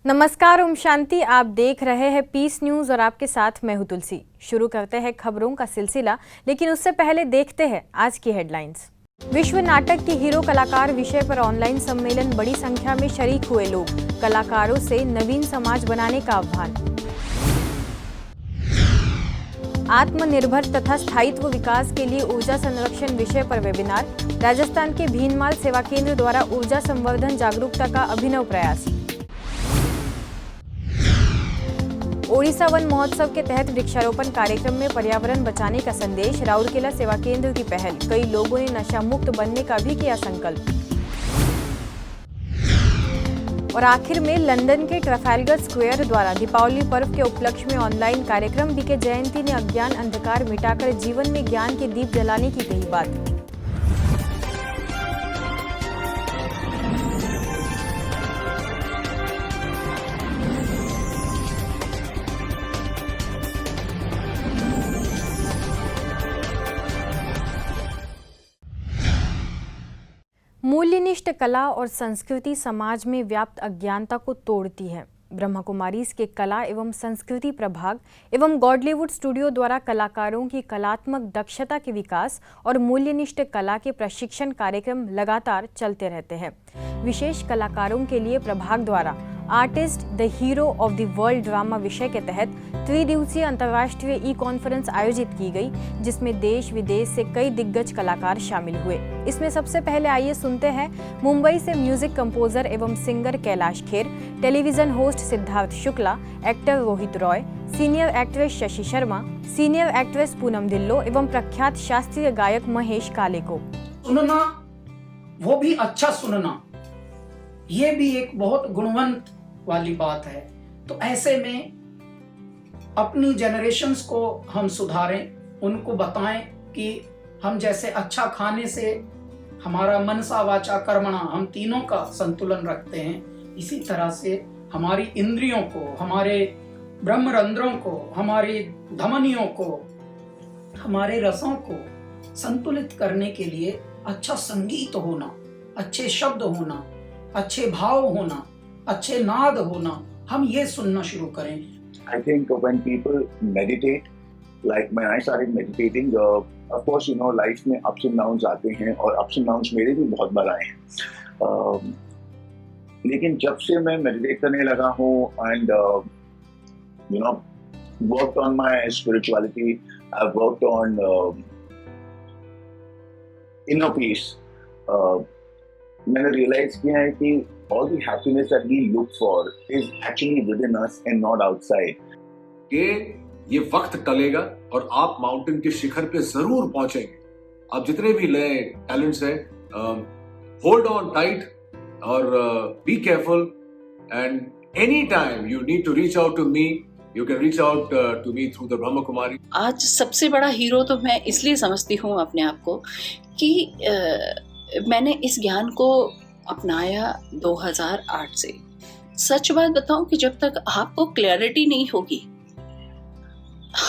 नमस्कार, ओम शांति। आप देख रहे हैं पीस न्यूज और आपके साथ मैं हूं तुलसी। शुरू करते हैं खबरों का सिलसिला, लेकिन उससे पहले देखते हैं आज की हेडलाइंस। विश्व नाटक की हीरो कलाकार विषय पर ऑनलाइन सम्मेलन, बड़ी संख्या में शरीक हुए लोग। कलाकारों से नवीन समाज बनाने का आह्वान। आत्मनिर्भर तथा स्थायित्व विकास के लिए ऊर्जा संरक्षण विषय पर वेबिनार। राजस्थान के भीनमाल सेवा केंद्र द्वारा ऊर्जा संवर्धन जागरूकता का अभिनव प्रयास। ओडिशा वन महोत्सव के तहत वृक्षारोपण कार्यक्रम में पर्यावरण बचाने का संदेश। राउरकेला सेवा केंद्र की पहल, कई लोगों ने नशा मुक्त बनने का भी किया संकल्प। और आखिर में लंदन के ट्रफाल्गर स्क्वायर द्वारा दीपावली पर्व के उपलक्ष्य में ऑनलाइन कार्यक्रम। बीके जयंती ने अज्ञान अंधकार मिटाकर जीवन में ज्ञान के दीप जलाने की कही बात। मूल्यनिष्ठ कला और संस्कृति समाज में व्याप्त अज्ञानता को तोड़ती है। ब्रह्मा कुमारीज के कला एवं संस्कृति प्रभाग एवं गॉडलीवुड स्टूडियो द्वारा कलाकारों की कलात्मक दक्षता के विकास और मूल्यनिष्ठ कला के प्रशिक्षण कार्यक्रम लगातार चलते रहते हैं। विशेष कलाकारों के लिए प्रभाग द्वारा artist the hero of the world drama विषय के तहत त्रिदिवसीय अंतर्राष्ट्रीय ई कॉन्फ्रेंस आयोजित की गई, जिसमें देश विदेश से कई दिग्गज कलाकार शामिल हुए। इसमें सबसे पहले आइए सुनते हैं मुंबई से म्यूजिक कंपोजर एवं singer Kailash Kher, television host Siddharth Shukla, actor Rohit Roy, senior actress Shashi Sharma, senior actress Poonam Dhillon एवं प्रख्यात शास्त्रीय गायक महेश काले को। सुनना, वो भी अच्छा सुनना, ये भी एक बहुत गुणवंत वाली बात है। तो ऐसे में अपनी जनरेशन्स को हम सुधारें, उनको बताएं कि हम जैसे अच्छा खाने से हमारा मनसा वाचा कर्मणा, हम तीनों का संतुलन रखते हैं, इसी तरह से हमारी इंद्रियों को, हमारे ब्रह्मरंध्रों को, हमारी धमनियों को, हमारे रसों को संतुलित करने के लिए अच्छा संगीत होना, अच्छे शब्द होना, अच्छे भाव होना, अच्छे नाद होना, हम ये सुनना शुरू करें। I think when people meditate, like when I started meditating, of course you know life में ups and downs आते हैं और ups and downs मेरे भी बहुत बार आए हैं। लेकिन जब से मैं meditate करने लगा हूँ and you know worked on my spirituality, I've worked on inner peace. मैंने realize किया है कि all the happiness that we look for is actually within us and not outside. कि ये वक्त टलेगा और आप माउंटेन के शिखर पे जरूर पहुंचेंगे। आप जितने भी नए टैलेंट्स हैं, होल्ड ऑन टाइट और be careful and any time you need to reach out to me, you can reach out to me through the Brahma Kumari. आज सबसे बड़ा हीरो तो मैं इसलिए समझती हूँ अपने आप को कि मैंने इस ज्ञान को अपनाया 2008 से। सच बात बताऊं कि जब तक आपको क्लैरिटी नहीं होगी,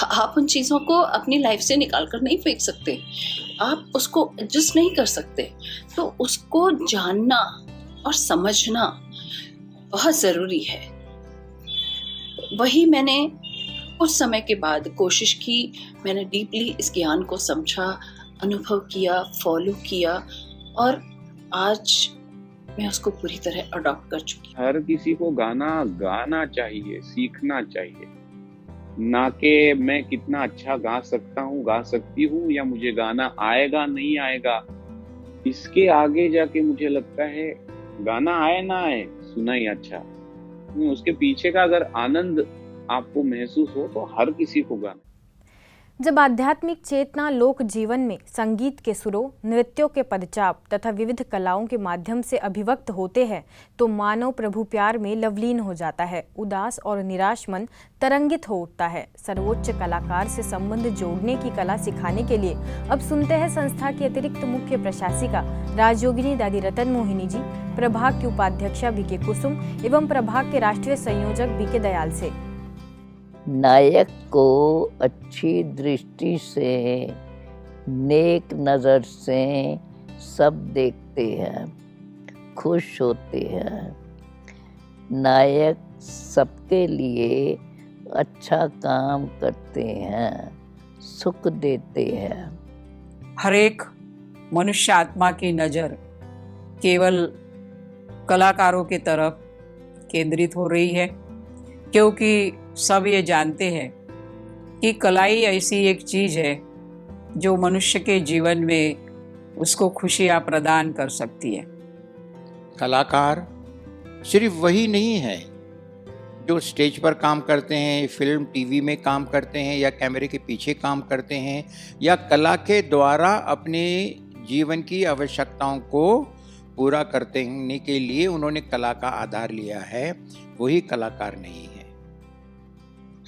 आप उन चीज़ों को अपनी लाइफ से निकाल कर नहीं फेंक सकते, आप उसको एडजस्ट नहीं कर सकते। तो उसको जानना और समझना बहुत ज़रूरी है। वही मैंने कुछ समय के बाद कोशिश की, मैंने डीपली इस ज्ञान को समझा, अनुभव किया, फॉलो किया और आज मैं उसको पूरी तरह अडॉप्ट कर चुकी। हर किसी को गाना चाहिए, सीखना चाहिए, ना कि मैं कितना अच्छा गा सकता हूँ, गा सकती हूँ या मुझे गाना आएगा नहीं आएगा। इसके आगे जाके मुझे लगता है गाना आए ना आए, सुना ही अच्छा। उसके पीछे का अगर आनंद आपको महसूस हो तो हर किसी को गाना। जब आध्यात्मिक चेतना लोक जीवन में संगीत के सुरों, नृत्यों के पदचाप तथा विविध कलाओं के माध्यम से अभिव्यक्त होते हैं तो मानव प्रभु प्यार में लवलीन हो जाता है। उदास और निराश मन तरंगित हो उठता है। सर्वोच्च कलाकार से संबंध जोड़ने की कला सिखाने के लिए अब सुनते हैं संस्था की अतिरिक्त मुख्य प्रशासिका राजयोगिनी दादी रतन मोहिनी जी, प्रभाग की उपाध्यक्षा बीके कुसुम एवं प्रभाग के राष्ट्रीय संयोजक बीके दयाल से। नायक को अच्छी दृष्टि से, नेक नज़र से सब देखते हैं, खुश होते हैं। नायक सबके लिए अच्छा काम करते हैं, सुख देते हैं। हर एक मनुष्य आत्मा की नज़र केवल कलाकारों की तरफ केंद्रित हो रही है, क्योंकि सब ये जानते हैं कि कला ही ऐसी एक चीज़ है जो मनुष्य के जीवन में उसको खुशियाँ प्रदान कर सकती है। कलाकार सिर्फ वही नहीं है जो स्टेज पर काम करते हैं, फिल्म टीवी में काम करते हैं या कैमरे के पीछे काम करते हैं या कला के द्वारा अपने जीवन की आवश्यकताओं को पूरा करने के लिए उन्होंने कला का आधार लिया है, वही कलाकार नहीं है।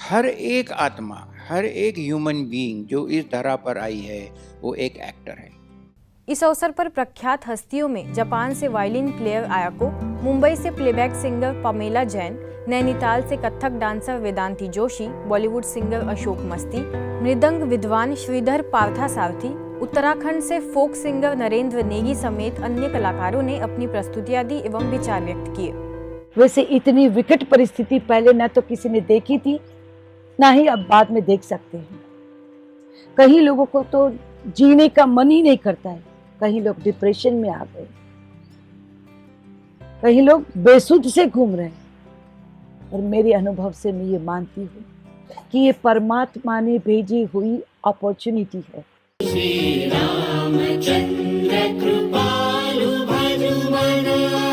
हर एक आत्मा, हर एक ह्यूमन बीइंग जो इस धरा पर आई है वो एक एक्टर है। इस अवसर पर प्रख्यात हस्तियों में जापान से वायलिन प्लेयर आयाको, मुंबई से playback singer Pamela Jain, Nainital से कथक डांसर वेदांती जोशी, बॉलीवुड सिंगर अशोक मस्ती, मृदंग विद्वान श्रीधर पार्थसारथी, उत्तराखंड से फोक सिंगर नरेंद्र नेगी समेत अन्य कलाकारों ने अपनी प्रस्तुतियां दी एवं विचार व्यक्त किए। वैसे इतनी विकट परिस्थिति पहले न तो किसी ने देखी थी, ना ही अब बाद में देख सकते हैं। कई लोगों को तो जीने का मन ही नहीं करता है, कई लोग डिप्रेशन में आ गए, कई लोग बेसुध से घूम रहे हैं। और मेरे अनुभव से मैं ये मानती हूँ कि ये परमात्मा ने भेजी हुई अपॉर्चुनिटी है। श्री रामचंद्र कृपालु भजमना।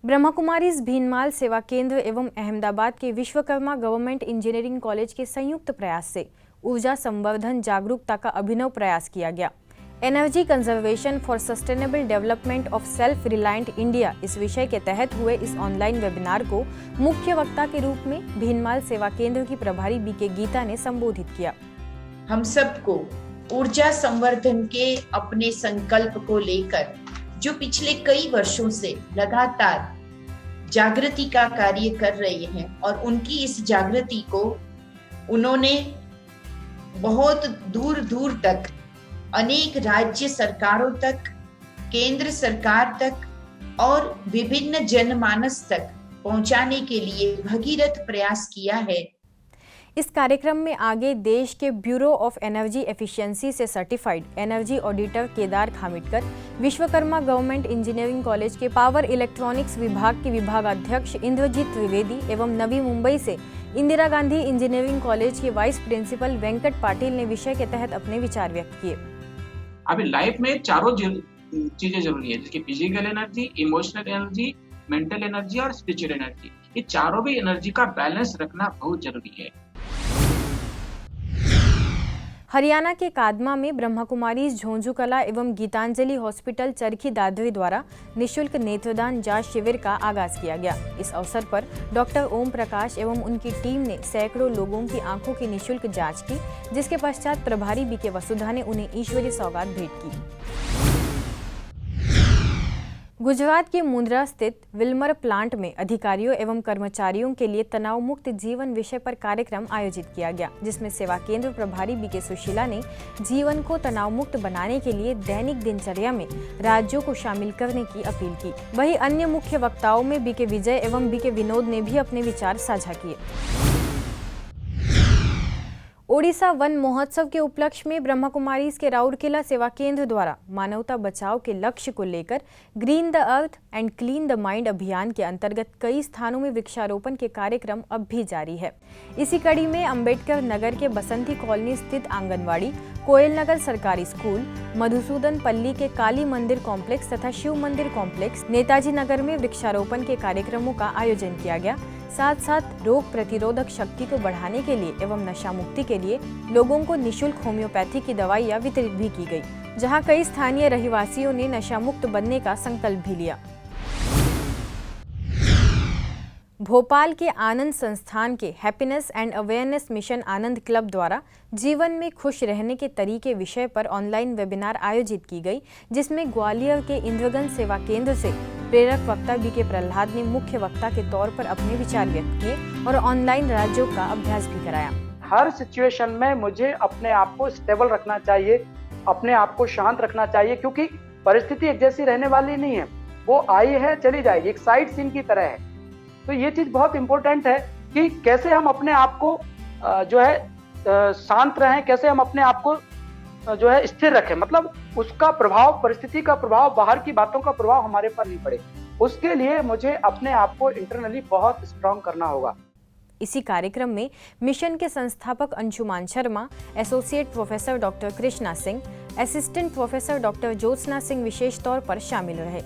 ब्रह्मा कुमारीज भीनमाल सेवा केंद्र एवं अहमदाबाद के विश्वकर्मा गवर्नमेंट इंजीनियरिंग कॉलेज के संयुक्त प्रयास से ऊर्जा संवर्धन जागरूकता का अभिनव प्रयास किया गया। Energy conservation for sustainable development of self reliant India इस विषय के तहत हुए इस ऑनलाइन वेबिनार को मुख्य वक्ता के रूप में भीनमाल सेवा केंद्र की प्रभारी बीके गीता ने संबोधित किया। हम सबको ऊर्जा संवर्धन के अपने संकल्प को लेकर जो पिछले कई वर्षों से लगातार जागृति का कार्य कर रहे हैं और उनकी इस जागृति को उन्होंने बहुत दूर दूर तक अनेक राज्य सरकारों तक, केंद्र सरकार तक और विभिन्न जनमानस तक पहुंचाने के लिए भगीरथ प्रयास किया है। इस कार्यक्रम में आगे देश के ब्यूरो ऑफ एनर्जी एफिशिएंसी से certified energy auditor Kedar Khamitkar, Vishwakarma government engineering college के पावर इलेक्ट्रॉनिक्स विभाग के विभागाध्यक्ष इंद्रजीत त्रिवेदी एवं नवी मुंबई से इंदिरा गांधी इंजीनियरिंग कॉलेज के वाइस प्रिंसिपल वेंकट पाटिल ने विषय के तहत अपने विचार व्यक्त किए। अभी लाइफ में चारों चीजें जरूरी है, जैसे physical energy, emotional energy, mental energy और स्पिरिचुअल एनर्जी। ये चारों भी एनर्जी का बैलेंस रखना बहुत जरूरी है। हरियाणा के कादमा में ब्रह्मा कुमारीज झोंझू कला एवं गीतांजलि हॉस्पिटल चरखी दादरी द्वारा निःशुल्क नेत्रदान जांच शिविर का आगाज किया गया। इस अवसर पर डॉक्टर ओम प्रकाश एवं उनकी टीम ने सैकड़ों लोगों की आंखों की निःशुल्क जांच की, जिसके पश्चात प्रभारी बीके वसुधा ने उन्हें ईश्वरीय सौगात भेंट की। गुजरात के मुंद्रा स्थित विल्मर प्लांट में अधिकारियों एवं कर्मचारियों के लिए तनाव मुक्त जीवन विषय पर कार्यक्रम आयोजित किया गया, जिसमें सेवा केंद्र प्रभारी बीके सुशीला ने जीवन को तनाव मुक्त बनाने के लिए दैनिक दिनचर्या में राज्यों को शामिल करने की अपील की। वहीं अन्य मुख्य वक्ताओं में बीके विजय एवं बीके विनोद ने भी अपने विचार साझा किए। ओडिशा वन महोत्सव के उपलक्ष्य में ब्रह्मा कुमारीज के राउरकेला सेवा केंद्र द्वारा मानवता बचाव के लक्ष्य को लेकर green the earth and clean the mind अभियान के अंतर्गत कई स्थानों में वृक्षारोपण के कार्यक्रम अब भी जारी है। इसी कड़ी में अंबेडकर नगर के बसंती कॉलोनी स्थित आंगनवाड़ी, कोयल नगर सरकारी स्कूल, मधुसूदन पल्ली के काली मंदिर कॉम्प्लेक्स तथा शिव मंदिर कॉम्प्लेक्स, नेताजी नगर में वृक्षारोपण के कार्यक्रमों का आयोजन किया गया। साथ साथ रोग प्रतिरोधक शक्ति को बढ़ाने के लिए एवं नशा मुक्ति के लिए लोगों को निःशुल्क होम्योपैथी की दवाइयां वितरित भी की गई, जहां कई स्थानीय रहवासियों ने नशा मुक्त बनने का संकल्प भी लिया। भोपाल के आनंद संस्थान के happiness and awareness mission Anand club द्वारा जीवन में खुश रहने के तरीके विषय पर ऑनलाइन वेबिनार आयोजित की गई, जिसमें ग्वालियर के इंद्रगंज सेवा केंद्र से प्रेरक वक्ता बीके प्रहलाद ने मुख्य वक्ता के तौर पर अपने विचार व्यक्त किए और ऑनलाइन राजयोग का अभ्यास भी कराया। हर सिचुएशन में मुझे अपने आप को स्टेबल रखना चाहिए, अपने आप को शांत रखना चाहिए, क्योंकि परिस्थिति एक जैसी रहने वाली नहीं है, वो आई है चली जाएगी, एक साइड सीन की तरह है। तो ये चीज़ बहुत इंपॉर्टेंट है कि कैसे हम अपने आप को जो है शांत रहें, कैसे हम अपने आप को जो है स्थिर रखें, मतलब उसका प्रभाव, परिस्थिति का प्रभाव, बाहर की बातों का प्रभाव हमारे पर नहीं पड़े। उसके लिए मुझे अपने आप को इंटरनली बहुत स्ट्रांग करना होगा। इसी कार्यक्रम में मिशन के संस्थापक Anshuman Sharma, associate professor doctor Krishna Singh, assistant professor doctor Jyotsna Singh विशेष तौर पर शामिल रहे।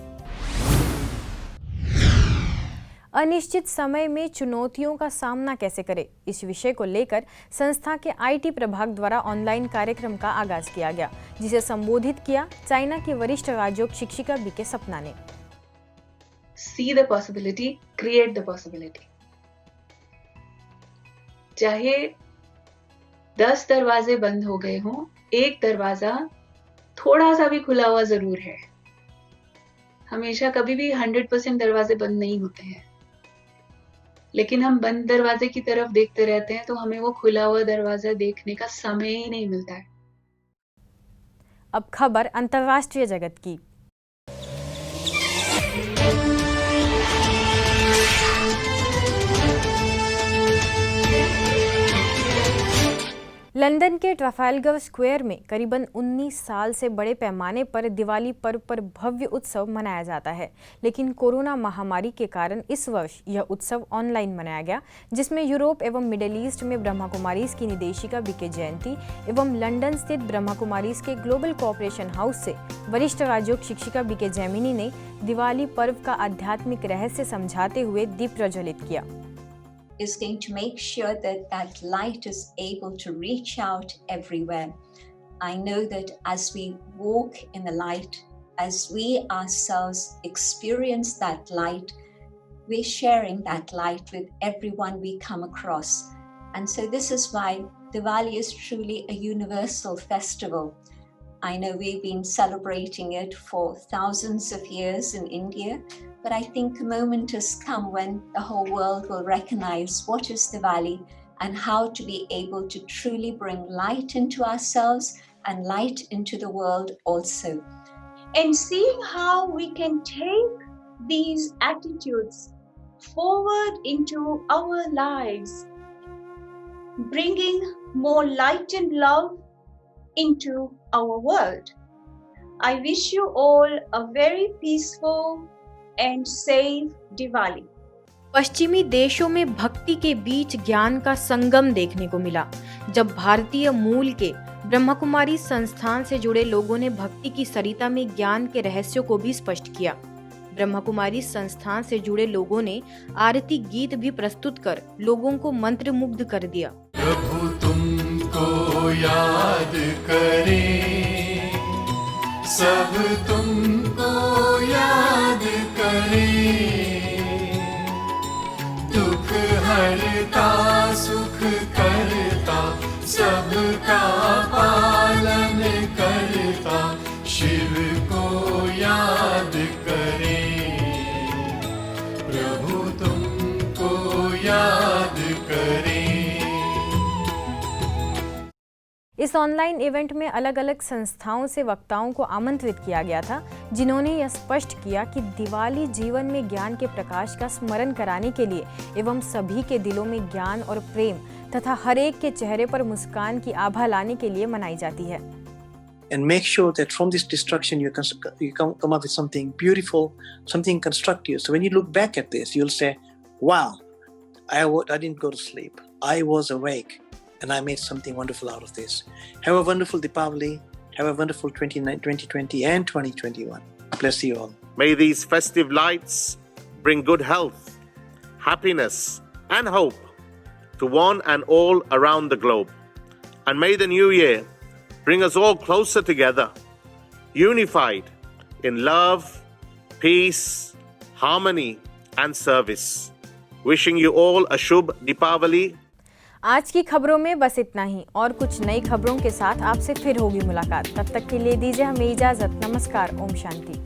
अनिश्चित समय में चुनौतियों का सामना कैसे करें, इस विषय को लेकर संस्था के आईटी प्रभाग द्वारा ऑनलाइन कार्यक्रम का आगाज किया गया, जिसे संबोधित किया चाइना की वरिष्ठ राजयोग शिक्षिका बीके सपना ने। See the possibility, create the possibility. चाहे 10 दरवाजे बंद हो गए हों, एक दरवाजा थोड़ा सा भी खुला हुआ जरूर है। हमेशा कभी भी 100% दरवाजे बंद नहीं होते हैं, लेकिन हम बंद दरवाजे की तरफ देखते रहते हैं तो हमें वो खुला हुआ दरवाजा देखने का समय ही नहीं मिलता है। अब खबर अंतर्राष्ट्रीय जगत की। लंदन के ट्राफालगर स्क्वायर में करीबन 19 साल से बड़े पैमाने पर दिवाली पर्व पर भव्य उत्सव मनाया जाता है, लेकिन कोरोना महामारी के कारण इस वर्ष यह उत्सव ऑनलाइन मनाया गया, जिसमें यूरोप एवं मिडिल ईस्ट में ब्रह्मा कुमारीज की निदेशिका बीके जयंती एवं लंदन स्थित ब्रह्मा कुमारीज के ग्लोबल कोऑपरेशन हाउस से वरिष्ठ राजयोग शिक्षिका बीके जैमिनी ने दिवाली पर्व का आध्यात्मिक रहस्य समझाते हुए दीप प्रज्वलित किया। Is going to make sure that that light is able to reach out everywhere. I know that as we walk in the light, as we ourselves experience that light, we're sharing that light with everyone we come across. And so this is why Diwali is truly a universal festival. I know we've been celebrating it for thousands of years in India, but I think a moment has come when the whole world will recognize what is Diwali and how to be able to truly bring light into ourselves and light into the world also. And seeing how we can take these attitudes forward into our lives, bringing more light and love into our world. I wish you all a very peaceful and safe Diwali. पश्चिमी देशों में भक्ति के बीच ज्ञान का संगम देखने को मिला, जब भारतीय मूल के ब्रह्मा कुमारी संस्थान से जुड़े लोगों ने भक्ति की सरिता में ज्ञान के रहस्यों को भी स्पष्ट किया। ब्रह्मा कुमारी संस्थान से जुड़े लोगों ने आरती गीत भी प्रस्तुत कर लोगों को मंत्रमुग्ध कर दिया। प्रभु तुमको याद करें, सब तुमको याद करें, दुख हरता सुख करता, सबका पालन करता, शिव को याद करें, प्रभु तुमको याद करें। इस ऑनलाइन इवेंट में अलग अलग संस्थाओं से वक्ताओं को आमंत्रित किया गया था, जिन्होंने यह स्पष्ट किया कि दिवाली जीवन में ज्ञान के प्रकाश का स्मरण कराने के लिए एवं सभी के दिलों में ज्ञान और प्रेम तथा हर एक के चेहरे पर मुस्कान की आभा लाने के लिए मनाई जाती है। And make sure that from this destruction you come up with something beautiful, something constructive. So when you look back at this, you'll say, wow, I didn't go to sleep. I was awake and I made something wonderful out of this. Have a wonderful Deepavali. Have a wonderful 2020 and 2021. Bless you all. May these festive lights bring good health, happiness and hope to one and all around the globe. And may the new year bring us all closer together, unified in love, peace, harmony and service. Wishing you all a Shubh Deepavali. आज की खबरों में बस इतना ही, और कुछ नई खबरों के साथ आपसे फिर होगी मुलाकात। तब तक के लिए दीजिए हमें इजाजत। नमस्कार। ओम शांति।